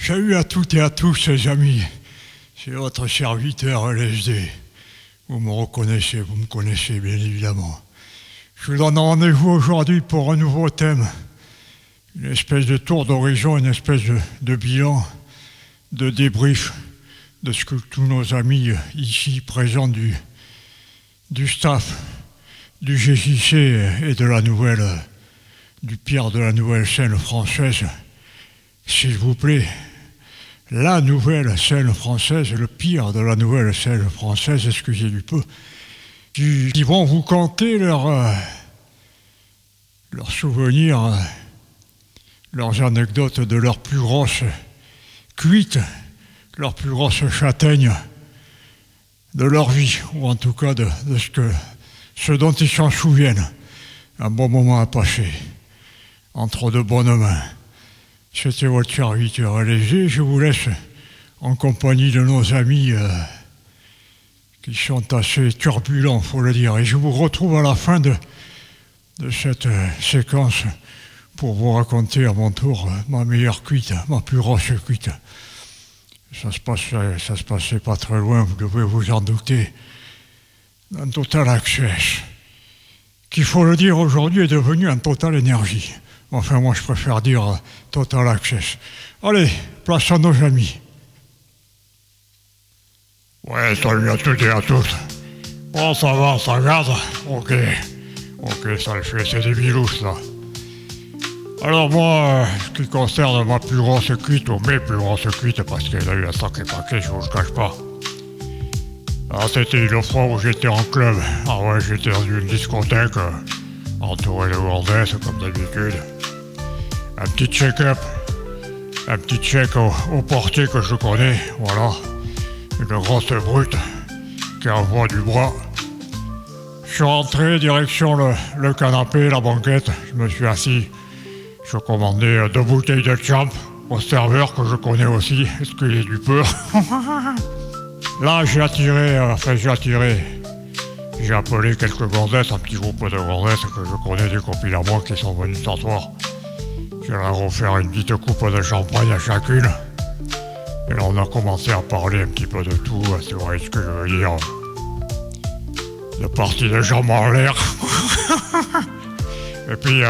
Salut à toutes et à tous, les amis. C'est votre serviteur LSD. Vous me reconnaissez, vous me connaissez bien évidemment. Je vous donne rendez-vous aujourd'hui pour un nouveau thème. Une espèce de tour d'horizon, une espèce de bilan, de débrief de ce que tous nos amis ici présents du staff, du GJC et de la nouvelle, du pire de la nouvelle scène française, s'il vous plaît, la nouvelle scène française, le pire de la nouvelle scène française, excusez du peu, qui vont vous conter leurs souvenirs, leurs anecdotes de leurs plus grosses cuites, leurs plus grosses châtaignes de leur vie, ou en tout cas de ce dont ils s'en souviennent. Un bon moment à passer, entre de bonnes mains. C'était votre serviteur léger. Je vous laisse en compagnie de nos amis qui sont assez turbulents, il faut le dire. Et je vous retrouve à la fin de cette séquence pour vous raconter à mon tour ma meilleure cuite, ma plus grosse cuite. Ça se passait pas très loin, vous devez vous en douter, dans Total Access, qu'il faut le dire aujourd'hui est devenu un Total Énergie. Enfin, moi, je préfère dire Total Access. Allez, place à nos amis. Ouais, salut à toutes et à tous. Bon, ça va, ça garde. Ok, ça le fait, c'est des bilous, ça. Alors moi, ce qui concerne ma plus grosse cuite, ou mes plus grosses cuites, parce qu'il y a eu un sacré paquet, je vous le cache pas. Alors c'était une fois où j'étais en club. Ah ouais, j'étais dans une discothèque, entouré de gonzesses, comme d'habitude. Un petit check-up, un petit check au portier que je connais, voilà. Une grosse brute qui envoie du bras. Je suis rentré direction le canapé, la banquette, je me suis assis. Je commandais 2 bouteilles de champ au serveur que je connais aussi, est-ce qu'il est du peu. Là j'ai appelé quelques gonzesses, un petit groupe de gonzesses que je connais, des copines à moi qui sont venues s'asseoir. Je leur ai offert une petite coupe de champagne à chacune. Et là on a commencé à parler un petit peu de tout, c'est vrai ce que je veux dire. De partie de jambes en l'air. Et puis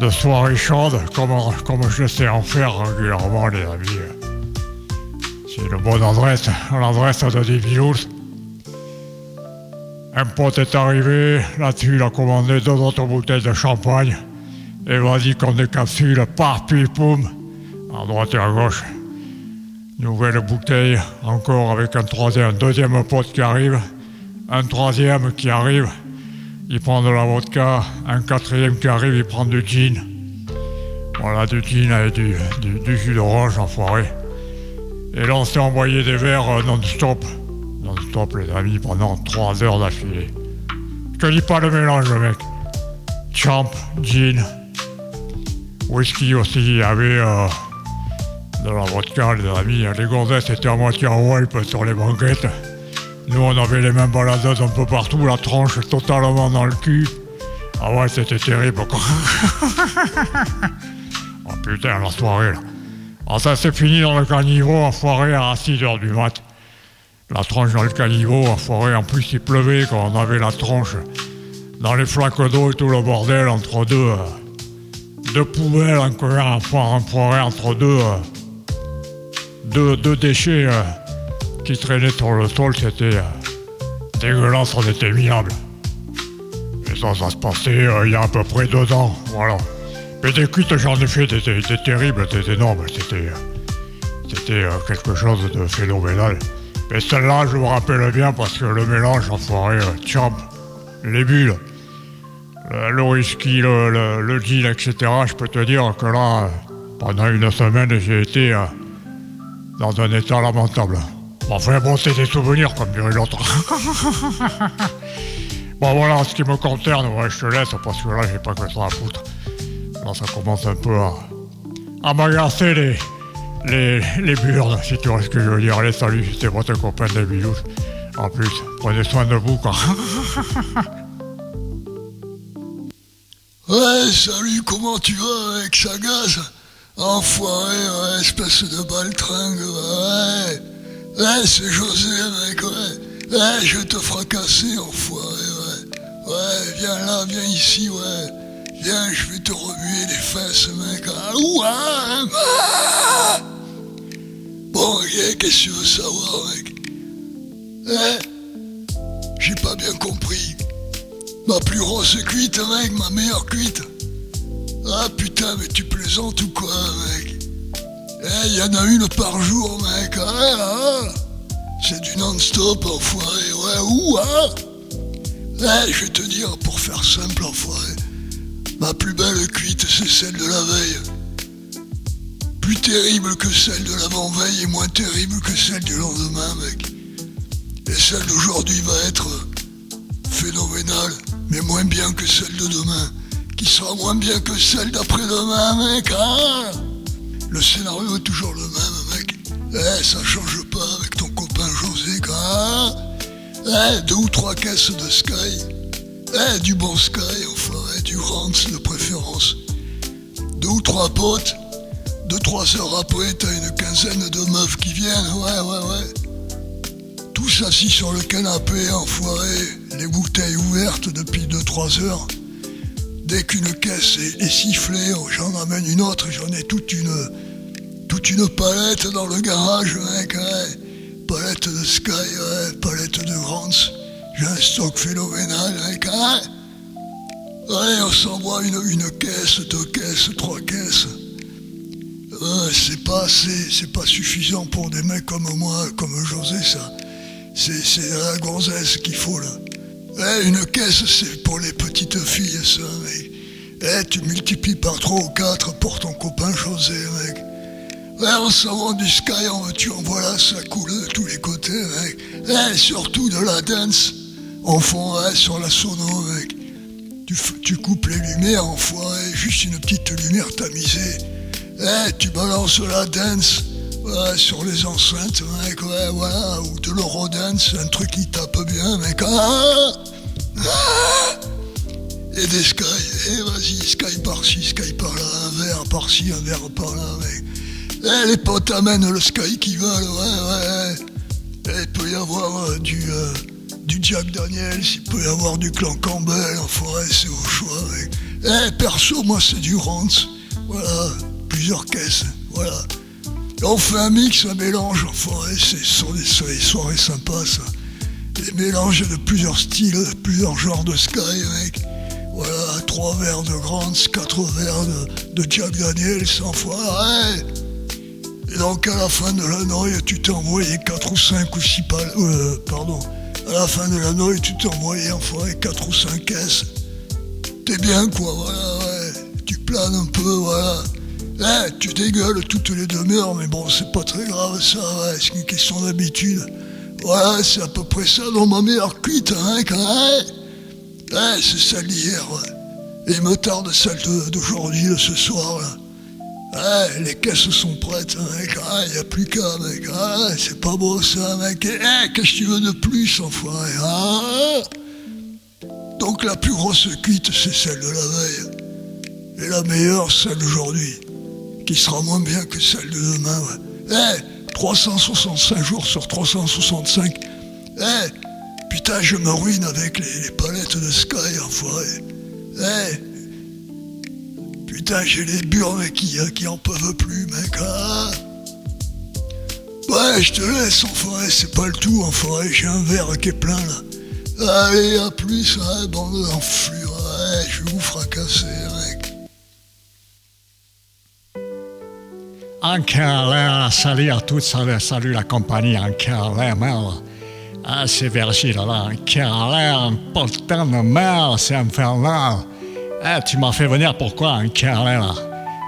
de soirées chaudes, comme je sais en faire régulièrement, les amis. C'est une bonne adresse, l'adresse de Devilous. Un pote est arrivé, là-dessus il a commandé 2 autres bouteilles de champagne. Et vas-y qu'on décapsule, par puis poum, à droite et à gauche. Nouvelle bouteille, encore avec un deuxième pote qui arrive, un troisième qui arrive, il prend de la vodka, un quatrième qui arrive, il prend du gin. Voilà, du gin avec du jus d'orange enfoiré. Et là on s'est envoyé des verres non-stop, les amis, pendant 3 heures d'affilée. Je te dis pas le mélange, mec. Champ, gin, whisky aussi, il y avait de la vodka, les amis. Les gonzesses étaient à moitié en wipe sur les banquettes. Nous, on avait les mêmes baladeuses un peu partout, la tronche totalement dans le cul. Ah ouais, c'était terrible, quoi. Oh putain, la soirée, là. Alors ça s'est fini dans le caniveau, enfoiré à 6h du mat. La tronche dans le caniveau, enfoiré. En plus, il pleuvait quand on avait la tronche dans les flaques d'eau et tout le bordel entre deux poubelles, enfoiré entre deux déchets qui traînaient sur le sol. C'était dégueulasse, on était minables. Et ça se passait il y a à peu près 2 ans, voilà. Mais des cuites, j'en ai fait, c'était terrible, c'était énorme, c'était quelque chose de phénoménal. Mais celle-là, je me rappelle bien parce que le mélange, enfoiré, champ, les bulles, le whisky, le gin, etc., je peux te dire que là, pendant une semaine, j'ai été dans un état lamentable. Enfin bon, c'est des souvenirs, comme dirait l'autre. Bon voilà, ce qui me concerne, ouais, je te laisse, parce que là, j'ai pas que ça à foutre. Là, ça commence un peu à m'agacer les burnes, si tu vois ce que je veux dire. Allez, salut, c'était votre copain de Bilous. En plus, prenez soin de vous, quoi. Ouais, salut, comment tu vas avec Sagaz? Enfoiré, ouais, espèce de baltringue, ouais. Ouais, c'est José, mec, ouais. Ouais, je vais te fracasser, enfoiré, ouais. Ouais, viens là, viens ici, ouais. Viens, je vais te remuer les fesses, mec. Ah, ouah, ah. Bon, ok, qu'est-ce que tu veux savoir, mec? J'ai pas bien compris. Ma plus grosse cuite, mec, ma meilleure cuite. Ah putain, mais tu plaisantes ou quoi, mec? Y en a une par jour, mec. C'est du non-stop, enfoiré. Ouais, ouah. Je vais te dire, pour faire simple, enfoiré. Ma plus belle cuite, c'est celle de la veille. Plus terrible que celle de l'avant-veille et moins terrible que celle du lendemain, mec. Et celle d'aujourd'hui va être phénoménale, mais moins bien que celle de demain, qui sera moins bien que celle d'après-demain, mec. Le scénario est toujours le même, mec. Ça change pas avec ton copain José, quoi. 2 ou 3 caisses de Sky. Du bon Sky, enfin, du Rance de préférence. 2 ou 3 potes. 2-3 heures après, t'as une quinzaine de meufs qui viennent, ouais. Tous assis sur le canapé, enfoiré, les bouteilles ouvertes depuis 2-3 heures. Dès qu'une caisse est sifflée, j'en amène une autre, j'en ai toute une palette dans le garage, mec, ouais. Palette de Sky, ouais, palette de Rance. J'ai un stock phénoménal, mec, ouais. On s'envoie une caisse, 2 caisses, 3 caisses. C'est pas assez, c'est pas suffisant pour des mecs comme moi, comme José, ça. C'est la gonzesse qu'il faut, là. Une caisse, c'est pour les petites filles, ça, mec. Tu multiplies par 3 ou 4 pour ton copain José, mec. On s'envoie du Sky, tu en vois ça coule de tous les côtés, mec. Surtout de la dance, en fond, sur la sono, mec. Tu coupes les lumières, enfoiré, juste une petite lumière tamisée. Tu balances la dance sur les enceintes, mec, ouais, voilà, ou de l'eurodance, un truc qui tape bien, mec. Et des Sky, vas-y, Sky par-ci, Sky par-là, un verre par-ci, un verre par-là, mec. Les potes amènent le Sky qu'ils veulent, ouais. Il peut y avoir du Jack Daniels, il peut y avoir du Clan Campbell, enfin, c'est au choix, mec. Perso, moi, c'est du Rance, voilà. Plusieurs caisses, voilà. Et on fait un mix, un mélange, enfin, ce sont des soirées sympas, ça. Des mélanges de plusieurs styles, de plusieurs genres de Sky, mec. Voilà, 3 verres de Grants, 4 verres de Jack Daniels, enfin, ouais. Et donc, à la fin de la noix, tu t'es envoyé 4 ou 5 ou 6 à la fin de la noix, tu t'es envoyé, enfin, 4 ou 5 caisses. T'es bien, quoi, voilà, ouais. Tu planes un peu, voilà. Tu dégueules toutes les demi-heures, mais bon, c'est pas très grave, ça, ouais, c'est une question d'habitude. Voilà, c'est à peu près ça dans ma meilleure cuite, hein, c'est celle d'hier, ouais. Et il me tarde celle d'aujourd'hui, de ce soir, là. Les caisses sont prêtes, mec, y a plus qu'à, mec, c'est pas beau, ça, mec. Qu'est-ce que tu veux de plus, enfoiré, Donc la plus grosse cuite, c'est celle de la veille. Et la meilleure, celle d'aujourd'hui. Qui sera moins bien que celle de demain, ouais. 365 jours sur 365. Putain, je me ruine avec les palettes de Sky, enfoiré. Putain, j'ai les burnes qui en peuvent plus, mec. Ouais, je te laisse, enfoiré, c'est pas le tout, enfoiré, j'ai un verre qui est plein, là. Allez, à plus, bande d'enflure, je vais vous fracasser, mec. En Carlin, salut à tous, salut la compagnie en Carlin, merde. C'est Virgile, là, en Carlin, un putain de merde, c'est infernal. Tu m'as fait venir pourquoi en Carlin,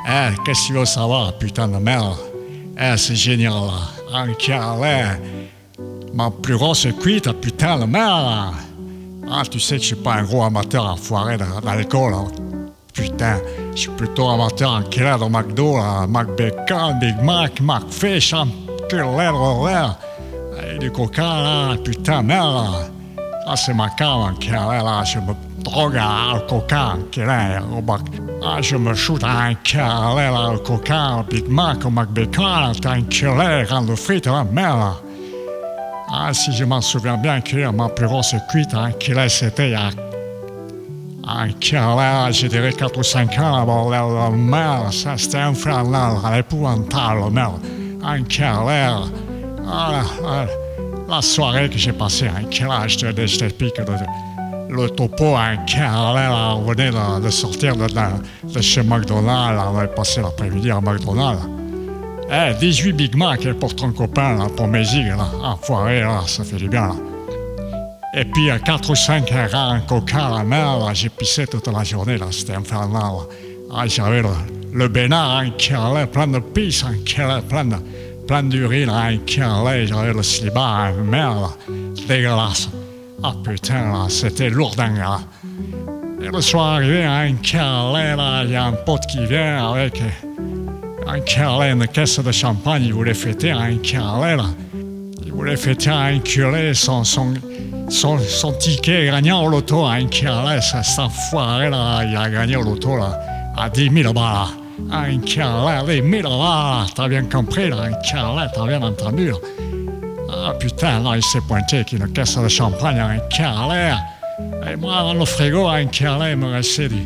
là? Qu'est-ce que tu veux savoir, putain de merde? C'est génial, là. En Carlin, ma plus grosse cuite, putain de merde. Tu sais que je suis pas un gros amateur enfoiré d'alcool, là. Putain, je suis plutôt amateur en clair de McDo, là. McBacon, Big Mac, McFish, et du coca, là, putain, merde, là. C'est ma cave en clair, là. drogue al coca, che è roba. Je me shoot un carré al coca, un Big Mac, un McBacon, un carré, rendre frites, la merde. Si je m'en souviens bien que ma plus grosse cuite, c'était il y a un carré, je dirais 4 ou 5 ans, la merde, ça c'était infernal, épouvantable, merde. Un carré, la soirée que j'ai passée, un carré, je t'explique le topo, un carré, on venait de sortir de chez McDonald's, on avait passé l'après-midi à McDonald's. 18 Big Mac pour ton copain, là, pour mes zig, là. Enfoiré, là, ça fait du bien, là. Et puis 4 ou 5 un coca, la mer, là, j'ai pissé toute la journée, là, c'était infernal. J'avais le bénard, un carré, plein de pisse, un carré, plein d'urine, un carré, j'avais le slibard, un merde, dégueulasse. Putain, là, c'était lourdingue, là. Et le soir arrivé, un carré, là, il y a un pote qui vient avec un carré, une caisse de champagne, il voulait fêter un carré, là. Il voulait fêter un curé, son ticket gagnant au loto, un carré, ça s'enfoiré, là, il a gagné au loto, là, à 10 000 balles, là. Un carré, 10 000 balles, t'as bien compris, là, un carré, t'as bien entendu, là. Putain, là, il s'est pointé avec une caisse de champagne, un carré. Et moi, dans le frigo, un carré, il me restait du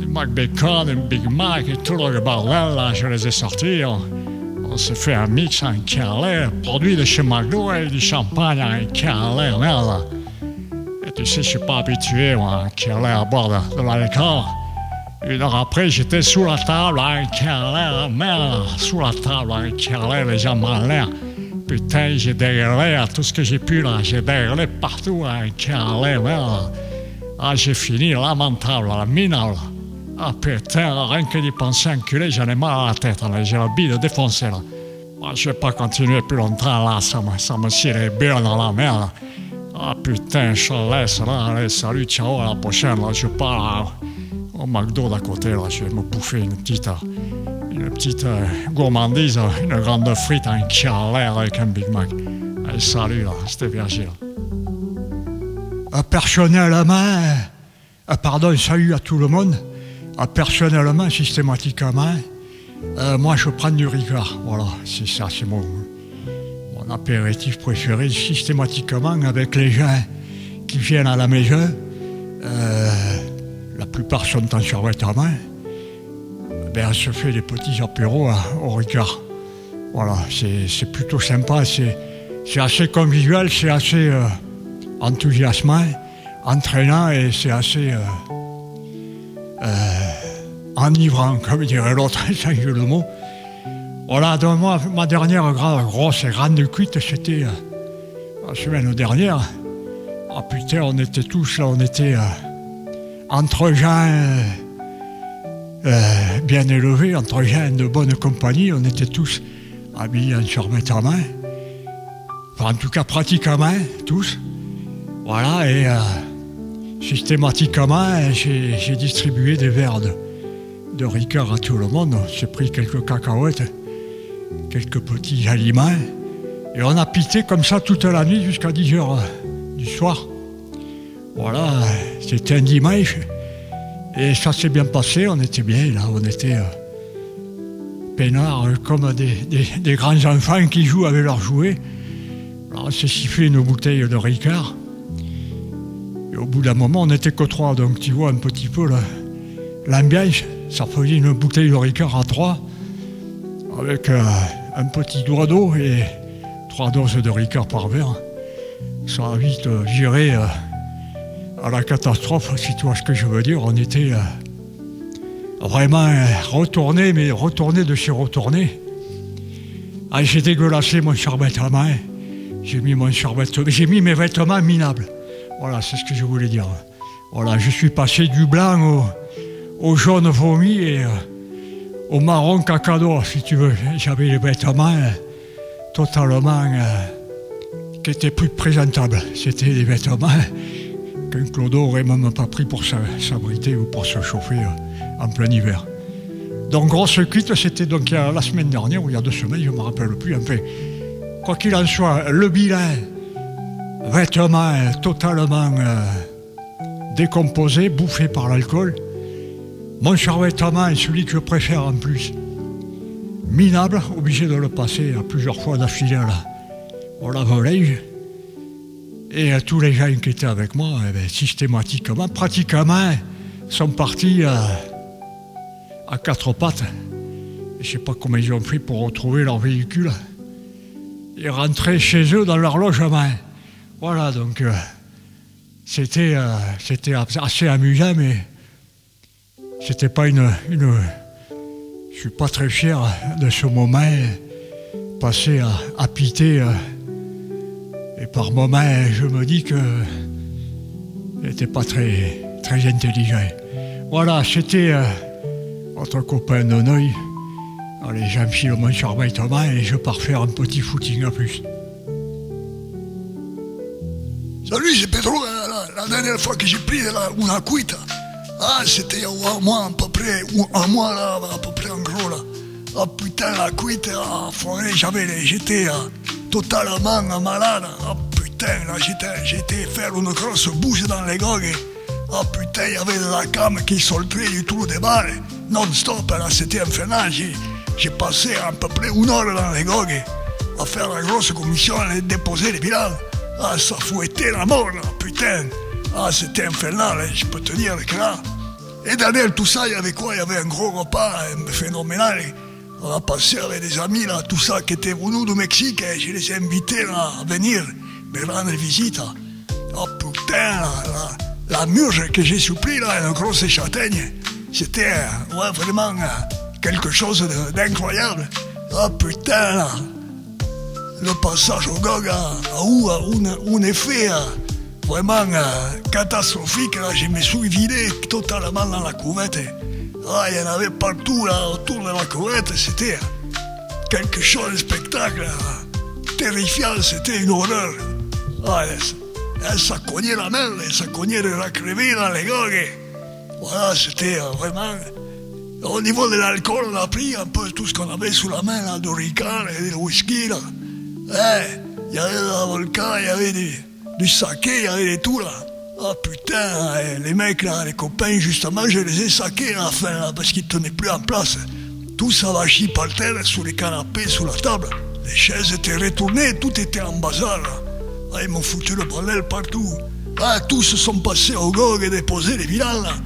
McBacon, un Big Mac et tout le bordel, là, je les ai sortis. On s'est fait un mix, un carré, produit de chez McDo et du champagne, un carré, merde. Et tu sais, je suis pas habitué, moi, un carré à boire de l'alcool. 1 heure après, j'étais sous la table, un carré, merde, sous la table, un carré, les gens m'en l'air. Putain, j'ai dégueulé à tout ce que j'ai pu, là. J'ai dégueulé partout, un carré, merde. J'ai fini lamentable, la minable. Putain, rien que d'y penser, enculé, j'en ai mal à la tête, là. J'ai la bide défoncée, là. Je vais pas continuer plus longtemps, là. Ça me scie les burnes dans la merde. Putain, je laisse, là. Allez, salut, ciao, à la prochaine, là. Je pars au McDo d'à côté, là. Je vais me bouffer une petite gourmandise, une grande frite, un carré avec un Big Mac. Allez, salut, là. C'était Virgile. Personnellement, salut à tout le monde. Personnellement, systématiquement, moi je prends du Ricard. Voilà, c'est ça, c'est mon apéritif préféré. Systématiquement, avec les gens qui viennent à la maison, la plupart sont en survêt à main, on se fait des petits apéros au Ricard. Voilà, c'est plutôt sympa, c'est assez convivial, c'est assez enthousiasmant, entraînant et c'est assez enivrant, comme dirait l'autre, sans jeu de mots. Voilà, donc moi, ma dernière grosse et grande cuite, c'était la semaine dernière. Putain, on était tous là, on était entre gens bien élevés, entre gens de bonne compagnie, on était tous habillés en survêt à main. Enfin, en tout cas, pratiquement, tous. Voilà, et systématiquement, j'ai distribué des verres de Ricard à tout le monde. J'ai pris quelques cacahuètes, quelques petits aliments, et on a pité comme ça toute la nuit jusqu'à 10h du soir. Voilà, c'était un dimanche, et ça s'est bien passé, on était bien là, on était peinards comme des grands enfants qui jouent avec leurs jouets. Alors on s'est sifflé une bouteille de Ricard. Et au bout d'un moment, on n'était que 3, donc tu vois un petit peu l'ambiance. Ça faisait une bouteille de Ricard à 3, avec un petit doigt d'eau et 3 doses de Ricard par verre. Ça a vite viré à la catastrophe, si tu vois ce que je veux dire. On était vraiment retourné, mais retourné de chez retourné. J'ai dégueulassé mon charbette à main. J'ai mis mes vêtements minables. Voilà, c'est ce que je voulais dire. Voilà, je suis passé du blanc au jaune vomi et au marron cacado, si tu veux. J'avais les vêtements totalement qui étaient plus présentables. C'était des vêtements qu'un clodo aurait même pas pris pour s'abriter ou pour se chauffer en plein hiver. Donc, grosse cuite, c'était donc la semaine dernière, ou il y a 2 semaines, je ne me rappelle plus. Enfin, quoi qu'il en soit, le bilan, vêtements totalement décomposé, bouffé par l'alcool. Mon survêtement est celui que je préfère en plus. Minable, obligé de le passer à plusieurs fois d'affilée au lave-linge. Et tous les gens qui étaient avec moi, systématiquement, pratiquement, sont partis à quatre pattes. Je ne sais pas comment ils ont fait pour retrouver leur véhicule et rentrer chez eux dans leur logement. Voilà, donc c'était assez amusant, mais c'était pas une... Je suis pas très fier de ce moment passé à piter. Et par moments, je me dis que j'étais pas très, très intelligent. Voilà, c'était votre copain Nonoï. Allez, j'enfile mon survêtement et je pars faire un petit footing à plus. Salut, c'est Pedro. La dernière fois que j'ai pris une cuite, c'était un mois à peu près, un mois là, à peu près en gros là. Ah putain, la cuite, j'étais totalement malade. Ah putain, là j'étais faire une grosse bouche dans les gogues. Ah putain, il y avait de la cam qui sortait du trou des balles. Non-stop, là c'était infernal. J'ai passé à peu près une heure dans les gogues à faire la grosse commission et déposer les bilans. Ah, ça fouettait la mort, là, putain. Ah, c'était infernal, hein, je peux te dire que là. Et derrière tout ça, il y avait quoi? Il y avait un gros repas phénoménal. On a passé avec des amis, là, tout ça qui était venus du Mexique. Et je les ai invités là, à venir me rendre visite. Oh putain, la murge que j'ai supplie, là, une grosse châtaigne. C'était vraiment quelque chose d'incroyable. Ah putain, là. Le passage au GOG a un effet vraiment catastrophique. Là, je me suis vidé totalement dans la cuvette. Ah, il y en avait partout là, autour de la cuvette. C'était quelque chose de spectacle terrifiant. C'était une horreur. Ah, ça cognait la mer, ça cognait de la crevée dans les GOG. Voilà, c'était vraiment... Au niveau de l'alcool, on a pris un peu tout ce qu'on avait sous la main, là, de Ricard et de whisky, là. Il y avait de la vodka, il y avait du saké, il y avait des tout, là. Ah putain, les mecs, là, les copains, justement, je les ai saqués à la fin, là, parce qu'ils tenaient plus en place. Tout ça vachit par terre, sous les canapés, sous la table. Les chaises étaient retournées, tout était en bazar, là. Ils m'ont foutu le bordel partout. Tous se sont passés au GOG et déposé les bilans, là.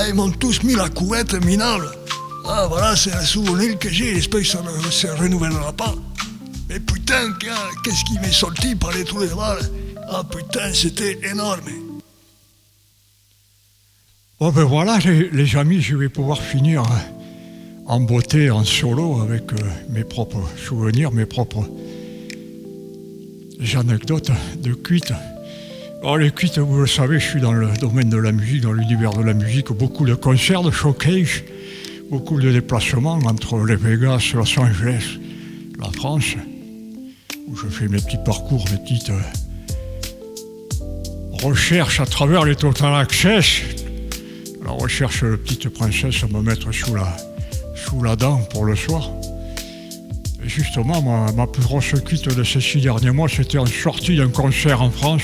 Ils m'ont tous mis la couvette minable. Voilà, c'est un souvenir que j'ai, j'espère que ça ne se renouvellera pas. Mais putain, qu'est-ce qui m'est sorti par les trous des balles? Ah putain, c'était énorme. Bon ben voilà, les amis, je vais pouvoir finir en beauté, en solo, avec mes propres souvenirs, mes propres anecdotes de cuites. Alors les cuites, vous le savez, je suis dans le domaine de la musique, dans l'univers de la musique, beaucoup de concerts, de showcase, beaucoup de déplacements entre les Vegas, Los Angeles, la France, où je fais mes petits parcours, mes petites recherches à travers les Total Access. La recherche de petite princesse à me mettre sous la dent pour le soir. Et justement, ma plus grosse cuite de ces 6 derniers mois, c'était en sortie d'un concert en France.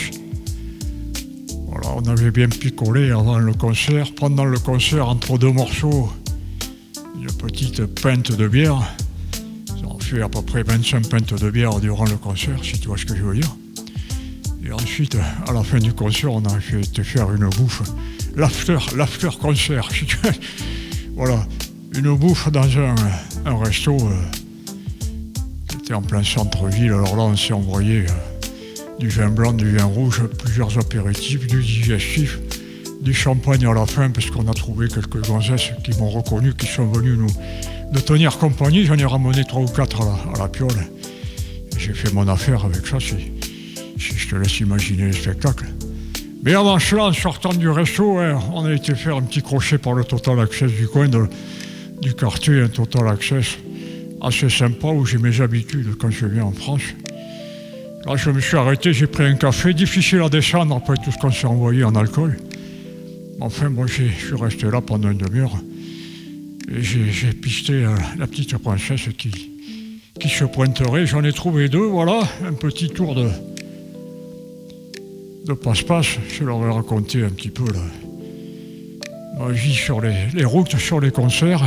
Voilà, on avait bien picolé avant le concert. Pendant le concert, entre 2 morceaux, une petite pinte de bière. On fait à peu près 25 pintes de bière durant le concert, si tu vois ce que je veux dire. Et ensuite, à la fin du concert, on a fait faire une bouffe. L'after concert, si tu veux. Voilà, une bouffe dans un resto qui était en plein centre-ville. Alors là, on s'est envoyé du vin blanc, du vin rouge, plusieurs apéritifs, du digestif, du champagne à la fin, parce qu'on a trouvé quelques gonzesses qui m'ont reconnu, qui sont venues nous tenir compagnie. J'en ai ramené 3 ou 4 à la piole. Et j'ai fait mon affaire avec ça, si je te laisse imaginer le spectacle. Mais avant cela, en sortant du resto, on a été faire un petit crochet par le Total Access du coin du quartier, un Total Access assez sympa où j'ai mes habitudes quand je viens en France. Là, je me suis arrêté, j'ai pris un café, difficile à descendre après tout ce qu'on s'est envoyé en alcool. Enfin, bon, je suis resté là pendant une demi-heure et j'ai pisté la petite princesse qui se pointerait. J'en ai trouvé 2, voilà, un petit tour de passe-passe. Je leur ai raconté un petit peu magie sur les routes, sur les concerts.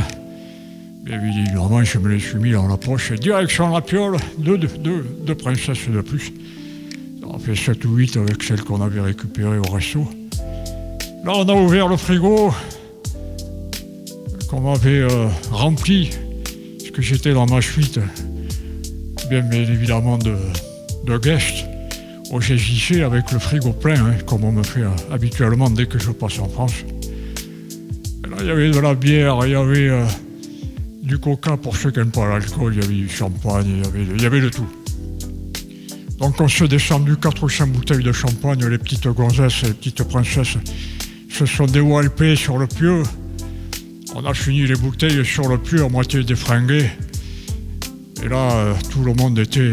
Bien évidemment, je me les suis mis dans la poche. Direction la Piole, deux princesses de plus. On a fait 7 ou 8 avec celles qu'on avait récupérées au resto. Là, on a ouvert le frigo qu'on m'avait rempli, parce que j'étais dans ma suite, bien évidemment de guest, au GJC avec le frigo plein, hein, comme on me fait habituellement dès que je passe en France. Et là, il y avait de la bière, il y avait du coca pour ceux qui n'aiment pas l'alcool, il y avait du champagne, il y avait de tout. Donc on s'est descendu 4 ou 5 bouteilles de champagne, les petites gonzesses, les petites princesses se sont déwalpées sur le pieu. On a fini les bouteilles sur le pieu à moitié défringuées. Et là, tout le monde était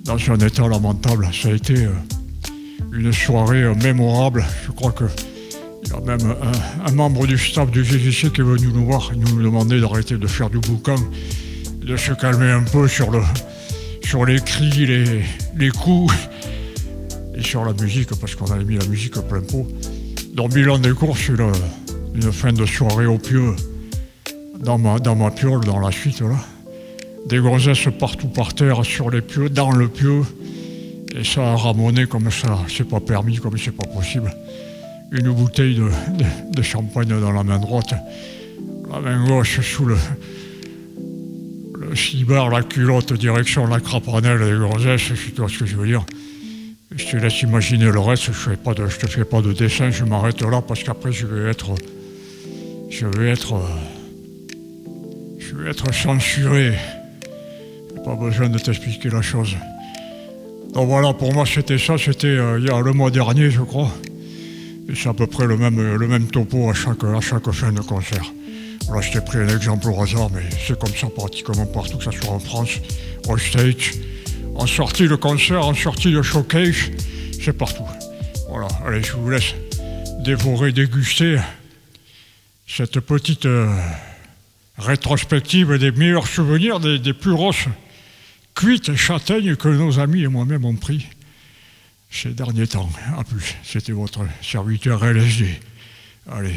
dans un état lamentable. Ça a été une soirée mémorable. Je crois qu'il y a même un membre du staff du GJC qui est venu nous voir et nous demander d'arrêter de faire du boucan, de se calmer un peu sur les cris, les coups et sur la musique, parce qu'on avait mis la musique à plein pot. Dans le bilan des courses, une fin de soirée au pieu, dans ma piole, dans la suite, là. Des gonzesses partout par terre, sur les pieux, dans le pieu. Et ça a ramonné comme ça, c'est pas permis, comme c'est pas possible. Une bouteille de champagne dans la main droite, la main gauche sous le cibard, la culotte, direction la crapanelle des gonzesses, c'est tout ce que je veux dire. Je te laisse imaginer le reste, je te fais pas de dessin, je m'arrête là parce qu'après je vais être censuré. J'ai pas besoin de t'expliquer la chose. Donc voilà, pour moi c'était ça, c'était il y a le mois dernier je crois. Et c'est à peu près le même topo à chaque fin de concert. Voilà, je t'ai pris un exemple au hasard, mais c'est comme ça pratiquement partout, que ce soit en France, au States, en sortie de concert, en sortie de showcase, c'est partout. Voilà, allez, je vous laisse dévorer, déguster cette petite rétrospective des meilleurs souvenirs, des plus grosses cuites châtaignes que nos amis et moi-même ont pris ces derniers temps. A plus, c'était votre serviteur LSD. Allez.